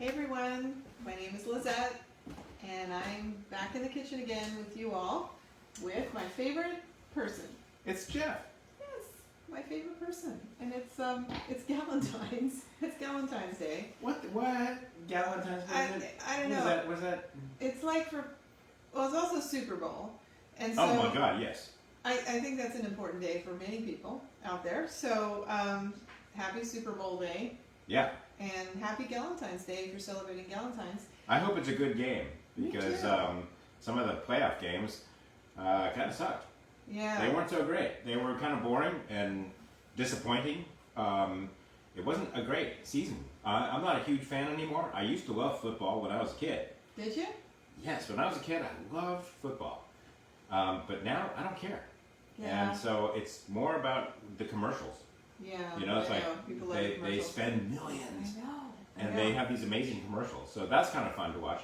Hey everyone, my name is Lizette, and I'm back in the kitchen again with you all, with my favorite person. It's Jeff. Yes, my favorite person, and it's Galentine's. It's Galentine's Day. What? Galentine's Day? I don't know. What is that? It's like well, it's also Super Bowl, and so Oh my God, yes. I think that's an important day for many people out there. So happy Super Bowl Day. Yeah. And happy Galentine's Day if you're celebrating Galentine's. I hope it's a good game because some of the playoff games kind of sucked. Yeah. They weren't so great. They were kind of boring and disappointing. It wasn't a great season. I'm not a huge fan anymore. I used to love football when I was a kid. Did you? Yes, when I was a kid, I loved football. But now I don't care. Yeah. And so it's more about the commercials. Yeah, you know, it's like they spend millions, and they have these amazing commercials. So that's kind of fun to watch,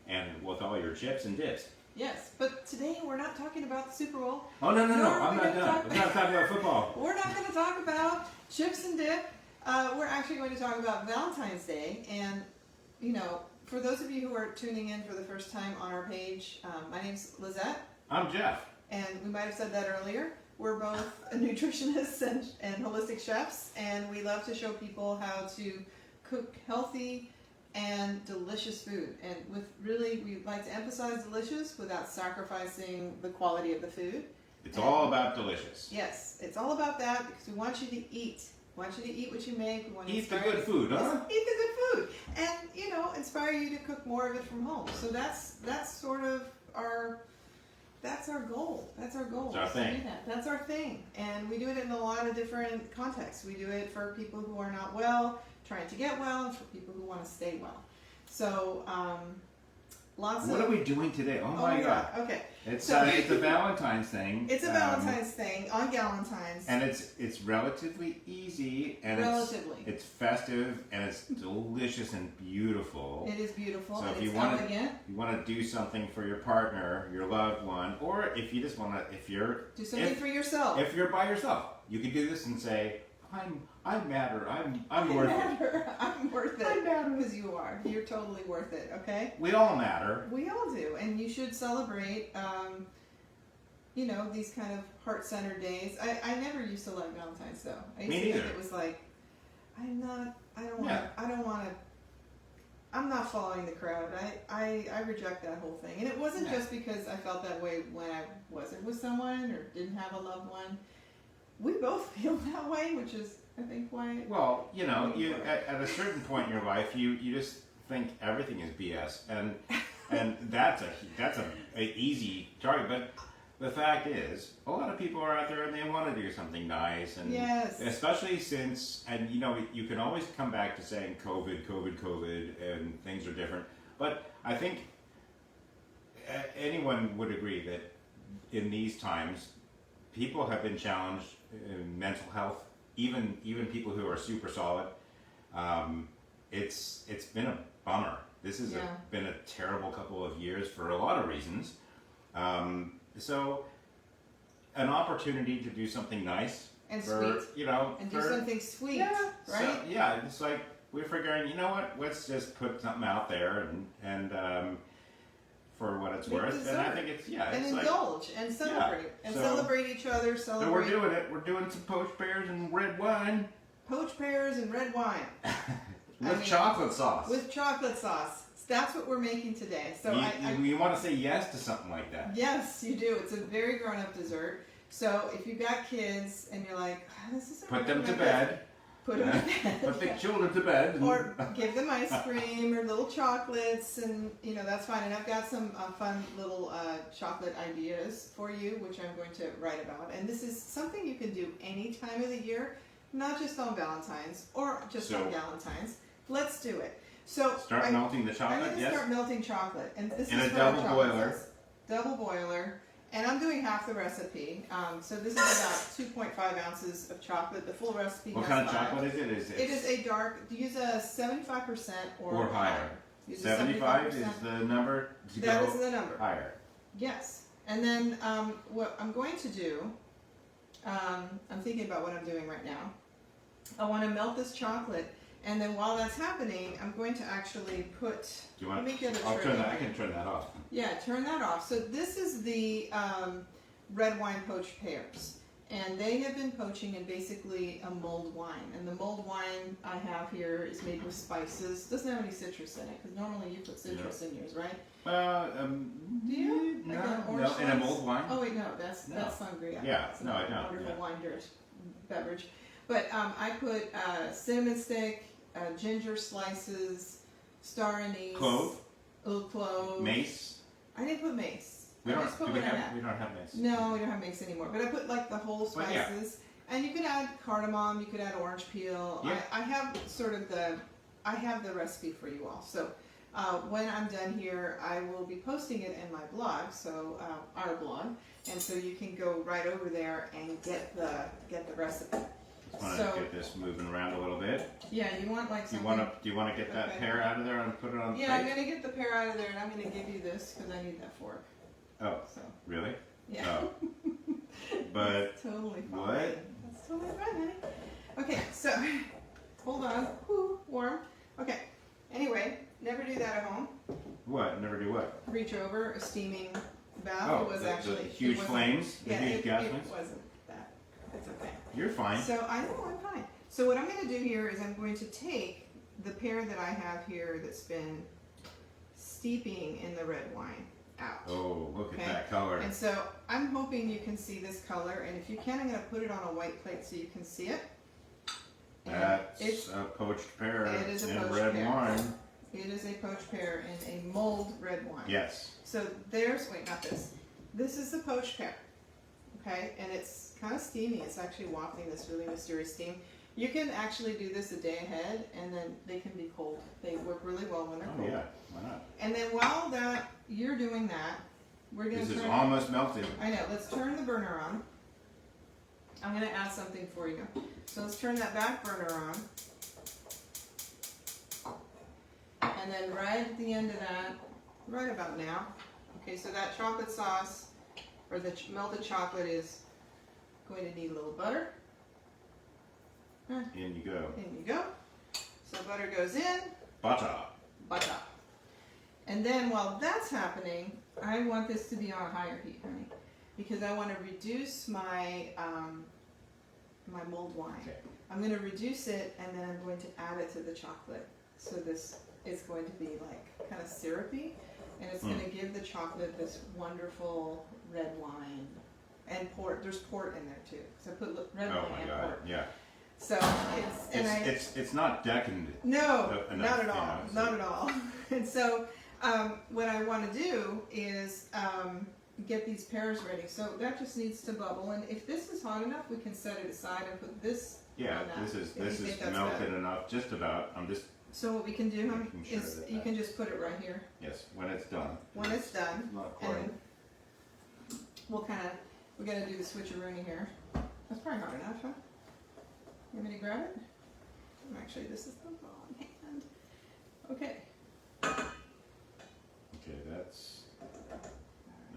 and with all your chips and dips. Yes, but today we're not talking about the Super Bowl. Oh no! I'm not done. We're not talking about football. We're not going to talk about chips and dip. We're actually going to talk about Valentine's Day, and you know, for those of you who are tuning in for the first time on our page, my name's Lizette. I'm Jeff. And we might have said that earlier. We're both nutritionists and holistic chefs, and we love to show people how to cook healthy and delicious food. And we like to emphasize delicious without sacrificing the quality of the food. It's all about delicious. Yes, it's all about that because we want you to eat. We want you to eat what you make. We want to eat the good food, huh? Eat the good food, and inspire you to cook more of it from home. So that's sort of our. That's our goal. That's our goal. That's our thing. That's our thing. And we do it in a lot of different contexts. We do it for people who are not well, trying to get well, and for people who want to stay well. So, What are we doing today? Oh my God. Okay. It's a Valentine's thing. It's a Valentine's thing on Galentine's. And it's relatively easy, and it's festive, and it's delicious and beautiful. It is beautiful. So and if you want to do something for your partner, your loved one, or if you just want to, do something for yourself. If you're by yourself, you can do this and say, I matter. I'm worth it. I'm worth it. I matter because you are. You're totally worth it. Okay. We all matter. We all do, and you should celebrate. These kind of heart-centered days. I never used to like Valentine's though. I used Me to neither. think it was like, I'm not following the crowd. I reject that whole thing. And it wasn't just because I felt that way when I wasn't with someone or didn't have a loved one. We both feel that way, which is, I think, why. Well, you at a certain point in your life, you just think everything is BS, and that's a easy target. But the fact is, a lot of people are out there and they want to do something nice, and especially since, and you can always come back to saying COVID, and things are different. But I think anyone would agree that in these times, people have been challenged in mental health, even people who are super solid. It's been a bummer. This has been a terrible couple of years for a lot of reasons. So an opportunity to do something nice and sweet, and do something sweet, right? So, it's like we're figuring, you know what? Let's just put something out there and for what it's worth, dessert. And I think it's and indulge and celebrate celebrate each other. So we're doing it. We're doing some poached pears and red wine. Poached pears and red wine with chocolate sauce. With chocolate sauce. That's what we're making today. So you want to say yes to something like that? Yes, you do. It's a very grown-up dessert. So if you've got kids and you're like, this is put them to bed. Put them to bed. Put the children to bed. Or give them ice cream or little chocolates, and that's fine. And I've got some fun little chocolate ideas for you, which I'm going to write about. And this is something you can do any time of the year, not just on Valentine's or just on Galentine's. Let's do it. So start melting the chocolate. I'm going to start melting chocolate, and this in is a double boiler. Double boiler. And I'm doing half the recipe. So this is about 2.5 ounces of chocolate. The full recipe What has kind of 5. chocolate is it? It is a dark, use a 75% or higher. Use 75 is the number to go. That is the number. Higher. Yes. And then what I'm going to do, I'm thinking about what I'm doing right now. I want to melt this chocolate And then while that's happening, I'm going to actually put. Do you want? Let me get a I'll tray. turn that. I can turn that off. Yeah, turn that off. So this is the red wine poached pears. And they have been poaching in basically a mulled wine. And the mulled wine I have here is made with spices. Doesn't have any citrus in it, because normally you put citrus in yours, right? Do you? No, Like an no, orange in a slice? mulled wine. Oh wait, no, that's sangria. Yeah, It's no, I don't. Wonderful Yeah. wine beverage. But I put cinnamon stick, ginger slices, star anise, Clove, a little clove, mace. I didn't put mace. We I don't. just put Do we what I have? had. We don't have mace. No, we don't have mace anymore. But I put like the whole But yeah. spices, and you could add cardamom. You could add orange peel. Yeah. I have sort of I have the recipe for you all. So when I'm done here, I will be posting it in my blog. So our blog, and so you can go right over there and get the recipe. Just want to get this moving around a little bit. Yeah, you want like Do something. you want to get that pear out of there and put it on the Yeah, I'm plate? gonna get the pear out of there, and I'm gonna give you this because I need that fork. Oh, So really? yeah. Oh. But That's totally fine. what? That's totally fine, honey. Okay, so hold on. Whew, warm. Okay. Anyway, never do that at home. What? Never do what? Reach over a steaming bath. Oh, It was the actually huge it wasn't- flames? The Yeah, huge gas it flames? wasn't that. It's okay. You're fine. So I know I'm fine. So what I'm going to do here is I'm going to take the pear that I have here that's been steeping in the red wine out. Oh, look Okay. at that color. And so I'm hoping you can see this color, and if you can, I'm going to put it on a white plate so you can see it. And That's it's, a poached pear it is a in poached red pear. wine. it is a poached pear in a mulled red wine. Yes. So there's, wait, not this. This is the poached pear, okay? And it's kind of steamy. It's actually wafting this really mysterious steam. You can actually do this a day ahead, and then they can be cold. They work really well when they're Oh cold. yeah. Why not? And then while you're doing that, we're going This to is turn. almost melted. I know. Let's turn the burner on. I'm going to add something for you. So let's turn that back burner on. And then right at the end of that, right about now. Okay, so that chocolate sauce, or the melted chocolate, is going to need a little butter. In you go. In you go. So butter goes in. Butter. Butter. And then while that's happening, I want this to be on a higher heat, honey, because I want to reduce my my mulled wine. Okay. I'm going to reduce it, and then I'm going to add it to the chocolate. So this is going to be like kind of syrupy, and it's going to give the chocolate this wonderful red wine and port. There's port in there too, so I put red Oh wine my and God. port. Yeah. So It's not decadent. no, enough, not at you all, know, so- not at all. And so what I want to do is get these pears ready. So that just needs to bubble, and if this is hot enough, we can set it aside and put this Yeah. on that. This is if you think that's melted better. enough. Just about. I'm just So what we can do, honey, Making sure is that you that- can just put it right here yes. When it's done. when it's done, Not and quite. then we're gonna do the switcheroony here. That's probably hard enough, huh? You want me to grab it? Actually, this is the wrong hand. Okay. Okay.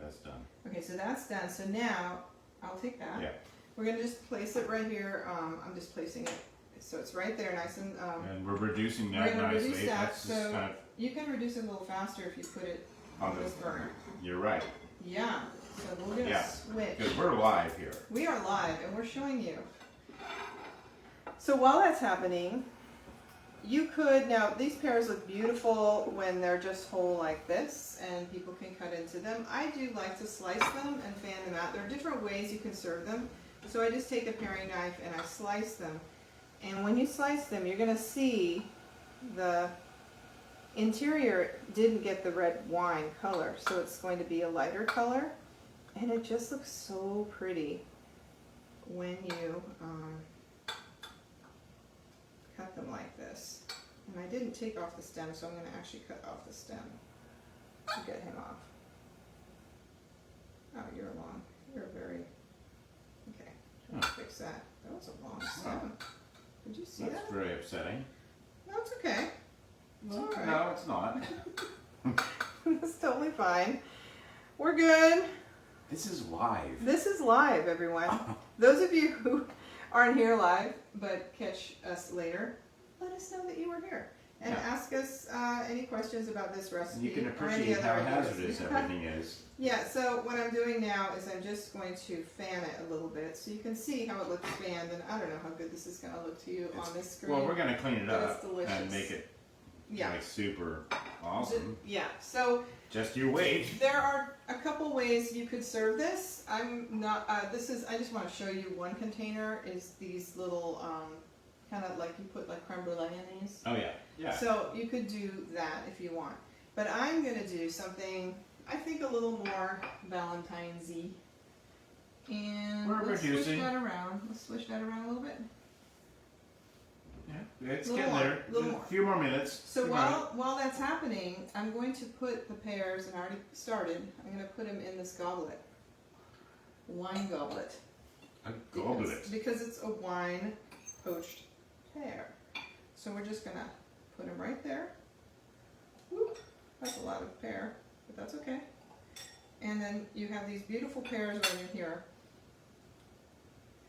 That's done. Okay, so that's done. So now I'll take that. Yeah. We're gonna just place it right here. I'm just placing it so it's right there, nice and. And we're reducing We're that gonna nicely. reduce that, That's just so- kind of You can reduce it a little faster if you put it on on this burner. You're right. Yeah. So we're gonna Yeah. switch. Because we're live here. We are live and we're showing you. So while that's happening, you could, now these pears look beautiful when they're just whole like this and people can cut into them. I do like to slice them and fan them out. There are different ways you can serve them. So I just take a paring knife and I slice them. And when you slice them, you're going to see the interior didn't get the red wine color. So it's going to be a lighter color. And it just looks so pretty when you cut them like this. And I didn't take off the stem, so I'm going to actually cut off the stem to get him off. Oh, you're long. You're very... Okay, I'll fix that. That was a long stem. Did you see That's that? very upsetting. No, it's okay. It's all right. No, it's not. It's totally fine. We're good. This is live. This is live, everyone. Those of you who aren't here live but catch us later, let us know that you were here. And Yeah. ask us any questions about this And recipe you can or any appreciate other how ideas. hazardous everything is. Yeah, so what I'm doing now is I'm just going to fan it a little bit so you can see how it looks fanned, and I don't know how good this is going to look to you on this screen. Well, we're going to clean it but up it's delicious. and make it Yeah. like super awesome. Yeah, so Just you wait. there are a couple ways you could serve this. I'm not, I just want to show you one container is these little, kind of like you put like creme brulee in these. Oh yeah, yeah. So you could do that if you want. But I'm going to do something, I think, a little more Valentine's-y. And We're let's switch reducing. that around. Let's switch that around a little bit. Yeah, it's Little getting more, there. little more. A few more minutes. So Come while that's happening, I'm going to put the pears, and I already started, I'm going to put them in this goblet. Wine goblet. on. A goblet. Because it's a wine poached pear. So we're just going to put them right there. Whoop, that's a lot of pear, but that's okay. And then you have these beautiful pears right in here.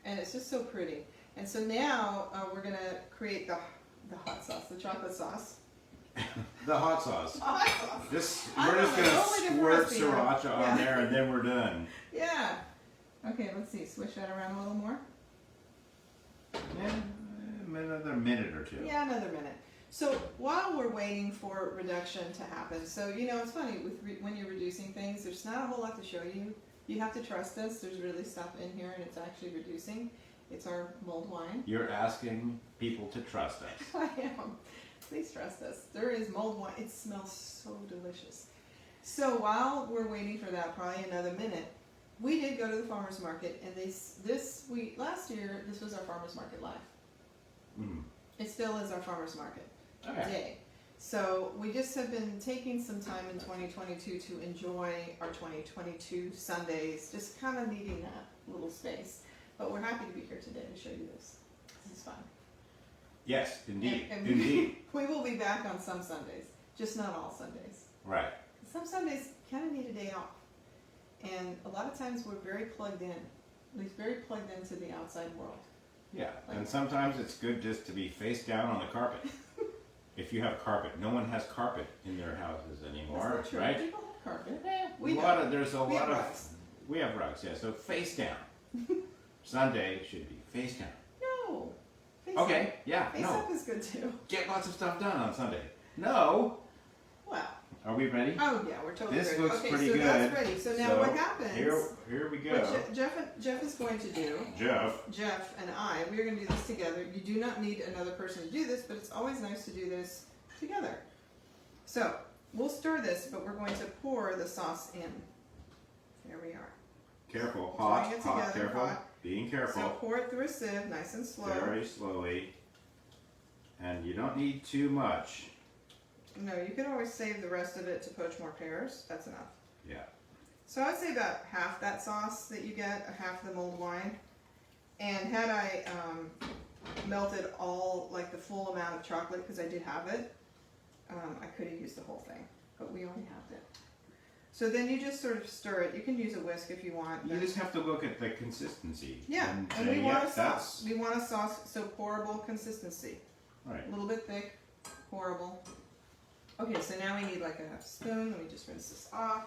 And it's just so pretty. And so now we're going to create the hot sauce, the chocolate sauce. The hot sauce. Hot sauce. This I we're don't just know, gonna it's only different squirt recipe, sriracha huh? on Yeah. there, and then we're done. Yeah. Okay, let's see. Switch that around a little more. Yeah, another minute or two. Yeah, another minute. So while we're waiting for reduction to happen, so you know it's funny with when you're reducing things, there's not a whole lot to show you. You have to trust us. There's really stuff in here, and it's actually reducing. It's our mulled wine. You're asking people to trust us. I am. Please trust us. There is mulled wine. It smells so delicious. So while we're waiting for that, probably another minute, we did go to the farmer's market, and last year, this was our farmer's market live. Mm. It still is our farmer's market Okay. day. So we just have been taking some time in 2022 to enjoy our 2022 Sundays, just kind of needing that little space. But we're happy to be here today to show you this. This is fun. Yes, indeed. And Indeed. we will be back on some Sundays, just not all Sundays. Right. Some Sundays kind of need a day off. And a lot of times we're very plugged in, at least very plugged into the outside world. Yeah, and sometimes it's good just to be face down on the carpet. If you have carpet, no one has carpet in their houses anymore, That's not true. right? People have carpet. We We there's a We lot have of rugs. we have rugs, yeah. So face down. Sunday should be face down. No. Face Okay, up. yeah, Face no. up is good too. Get lots of stuff done on Sunday. No. Well. Are we ready? Oh yeah, we're totally This ready. looks okay, pretty so good. that's ready. So now what happens? Here we go. What Jeff is going to do. Jeff and I, we are going to do this together. You do not need another person to do this, but it's always nice to do this together. So we'll stir this, but we're going to pour the sauce in. There we are. Careful, Pouring hot, it hot, together, careful. hot. Being careful. So pour it through a sieve, nice and slow. Very slowly. And you don't need too much. No, you can always save the rest of it to poach more pears. That's enough. Yeah. So I'd say about half that sauce that you get, half the mulled wine. And had I melted all, like the full amount of chocolate, because I did have it, I could have used the whole thing, but we only halved it. So then you just sort of stir it. You can use a whisk if you want. You just have to look at the consistency. Yeah, and and say, we want "Yep, a sauce. We want a sauce, so pourable consistency. Right. A little bit thick, pourable. Okay, so now we need like a spoon. Let me just rinse this off.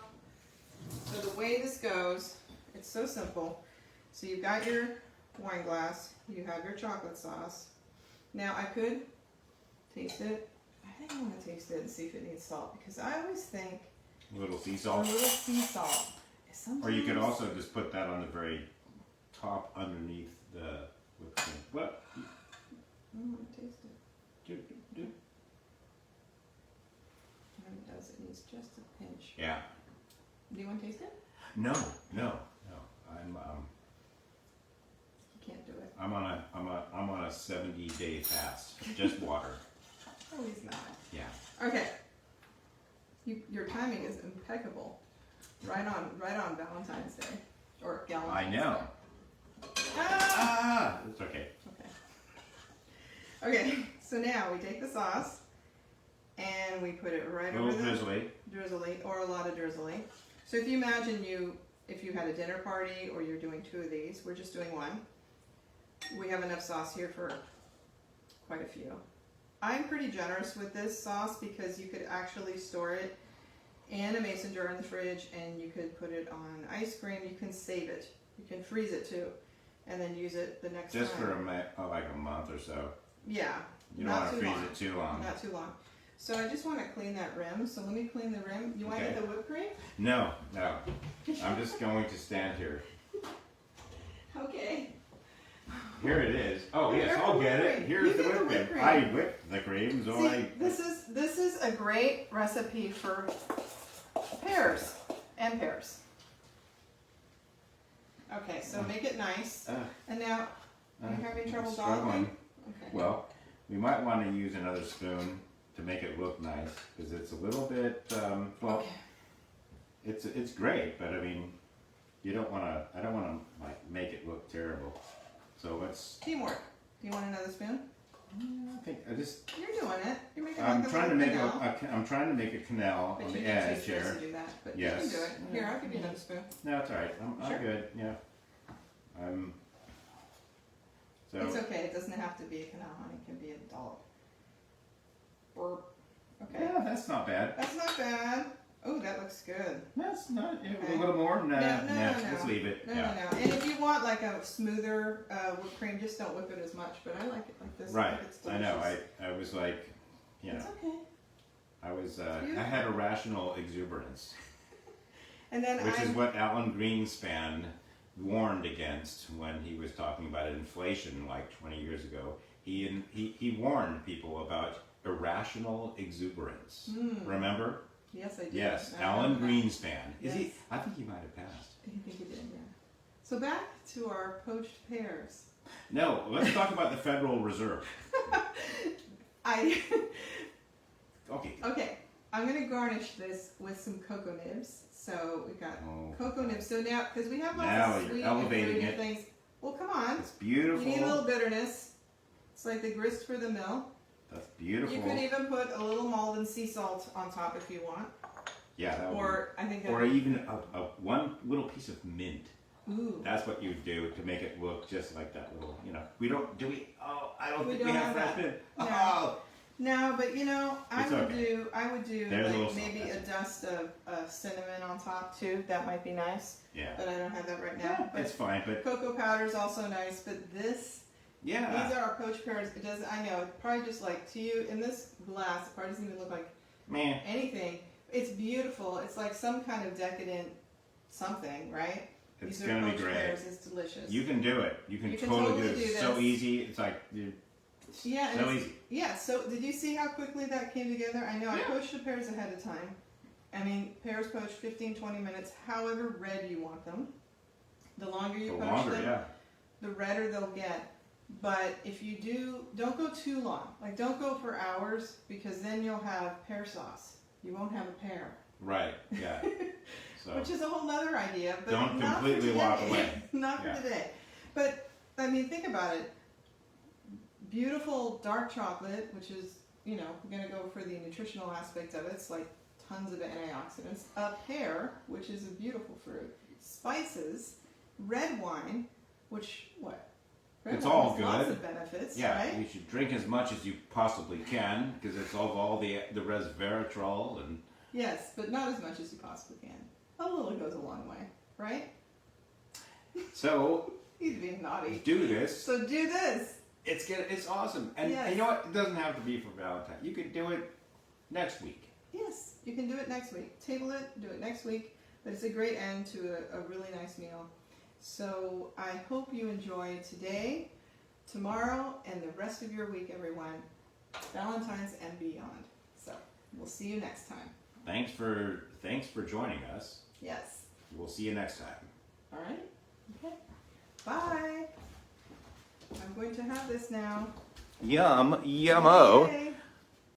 So the way this goes, it's so simple. So you've got your wine glass, you have your chocolate sauce. Now I could taste it. I think I'm gonna taste it and see if it needs salt, because I always think A little sea a salt. little sea salt. Or you could Sometimes- also just put that on the very top underneath the whipped cream. What? I want to taste it. And it does. It needs just a pinch. Yeah. Do you want to taste it? No. I'm You can't do it. I'm on a 70-day fast. Just water. Oh, he's not. Yeah. Okay. Your timing is impeccable. Right on Valentine's Day. Or Galentine's I know. Day. Ah! It's okay. Okay, so now we take the sauce and we put it right A over little the drizzly. or a lot of drizzly. So if you imagine if you had a dinner party or you're doing two of these, we're just doing one. We have enough sauce here for quite a few. I'm pretty generous with this sauce because you could actually store it in a mason jar in the fridge, and you could put it on ice cream. You can save it. You can freeze it too, and then use it the next Just time. for like a month or so. Yeah. You don't want to freeze it too long. Not too long. So I just want to clean that rim. So let me clean the rim. You want to Okay. get the whipped cream? No. I'm just going to stand here. Okay. Here it is. Oh yes, Here's I'll the get whipped it. cream. Here's You the get the whipped whipped cream. cream. I whipped the cream, so See, this is a great recipe for pears and pears. Okay, so make it nice. And now, you're having trouble struggling. dogging? Okay. Well, we might want to use another spoon to make it look nice because it's a little bit. Okay. It's great, but I mean, you don't want to. I don't want to like make it look terrible. So let's. Teamwork. Do you want another spoon? I think I just. You're doing it. You're making I'm like trying to little make canal. I'm trying to make a canal But on you the need edge two spoons here. to do that. But Yes. you can do it. Here, I'll give you another spoon. No, it's all right. I'm Sure. good. Yeah. So It's okay. It doesn't have to be a canal, honey. It can be a dollop. Burp. Okay. yeah, that's not bad. That's not bad. Oh, that looks good. That's not Okay. a little more. Nah, No. let's leave it. No. And if you want like a smoother whipped cream, just don't whip it as much. But I like it like this. Right. It's I know. delicious. I was like, you know, It's okay. I was I beautiful. had irrational exuberance, And then which is what Alan Greenspan warned against when he was talking about inflation like 20 years ago. He warned people about irrational exuberance. Remember? Yes, I do. Yes, I Alan remember that. Greenspan. Is he? Yes. I think he might have passed. I think you did, yeah. So back to our poached pears. No, let's talk about the Federal Reserve. Okay. I'm gonna garnish this with some cocoa nibs. So we got Oh. cocoa nibs. So now, because we have lots Now of you're sweet elevating and fruity it. things. Well, come on. It's beautiful. You need a little bitterness. It's like the grist for the mill. That's beautiful. You could even put a little mulled and sea salt on top if you want. Yeah, that would Or I think be, that or even a one little piece of mint. ooh. That's what you do to make it look just like that little, you know. We don't, do we? Oh, I don't We think don't we have have fresh that. mint. No. Oh, No, but you know, I It's would okay. do There's a little like salt, maybe a that's dust of cinnamon on top too. That might be nice. yeah. But I don't have that right now. Yeah, But it's fine, but cocoa powder is also nice. But these yeah. are our poached pears. It does. I know. It probably just like to you in this glass. It probably doesn't even look like Man, anything. It's beautiful. It's like some kind of decadent something, right? it's These are gonna be poached great. pears. It's delicious. You can do it. You can You can totally do totally it. do It's so this. easy. It's like, dude, Yeah, and so it's- easy. Yeah, so did you see how quickly that came together? I know I Yeah. poached the pears ahead of time. I mean, pears poached 15-20 minutes, however red you want them. The longer you The poach longer, them, yeah. the redder they'll get. But if you do, don't go too long. Like, don't go for hours because then you'll have pear sauce. You won't have a pear. Right, yeah. So, Which is a whole other idea. But Don't not for completely walk today. away. Not Yeah. for today. But, I mean, think about it. Beautiful dark chocolate, which is, you know, we're going to go for the nutritional aspect of it. It's like tons of antioxidants. A pear, which is a beautiful fruit. Spices. Red wine, which, what? Red It's wine all has lots good. of benefits, yeah, right? you should drink as much as you possibly can because it's all the resveratrol and Yes, but not as much as you possibly can. A little goes a long way, right? so He's being naughty. do this. So do this. It's awesome. And Yes. you know what? It doesn't have to be for Valentine. You could do it next week. Yes, you can do it next week. Table it, do it next week. But it's a great end to a really nice meal. So I hope you enjoy today, tomorrow, and the rest of your week, everyone. Valentine's and beyond. So we'll see you next time. Thanks for joining us. Yes. We'll see you next time. All right. Okay. Bye. I'm going to have this now. Yum, yummo. Yay.